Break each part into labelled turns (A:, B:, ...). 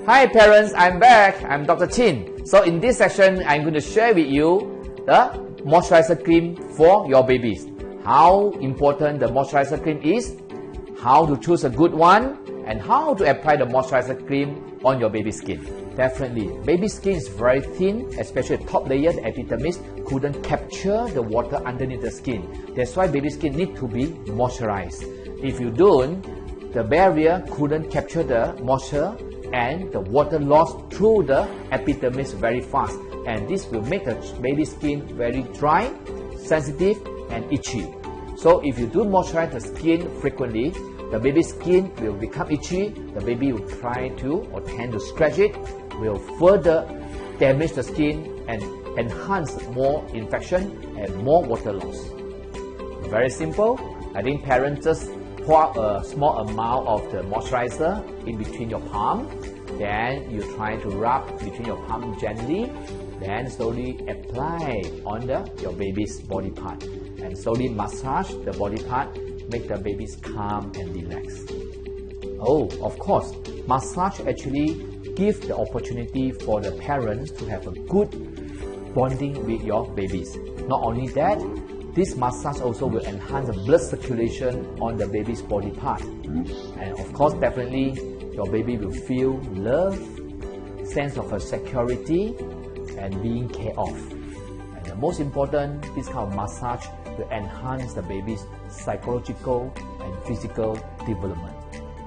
A: Hi parents, I'm back. I'm Dr. Chin. So in this section, I'm going to share with you the moisturizer cream for your babies. How important the moisturizer cream is, how to choose a good one, and how to apply the moisturizer cream on your baby's skin. Definitely, baby skin is very thin, especially the top layer, the epidermis, couldn't capture the water underneath the skin. That's why baby skin need to be moisturized. If you don't, the barrier couldn't capture the moisture and the water loss through the epidermis very fast. And this will make the baby skin very dry, sensitive, and itchy. So if you do moisturize the skin frequently, the baby's skin will become itchy, the baby will try to or tend to scratch it, will further damage the skin and enhance more infection and more water loss. Very simple. I think parents just pour a small amount of the moisturizer in between your palm. Then you try to rub between your palm gently. Then slowly apply on your baby's body part. And slowly massage the body part. Make the babies calm and relaxed. Oh, of course, massage actually gives the opportunity for the parents to have a good bonding with your babies. Not only that, this massage also will enhance the blood circulation on the baby's body part. And of course, definitely, your baby will feel love, sense of security, and being cared of. And the most important, this kind of massage will enhance the baby's psychological and physical development.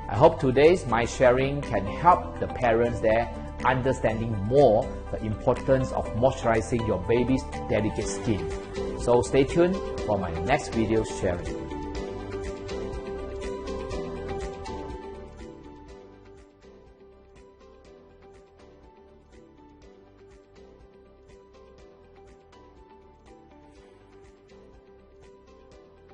A: I hope today's my sharing can help the parents there understanding more the importance of moisturizing your baby's delicate skin. So stay tuned for my next video sharing.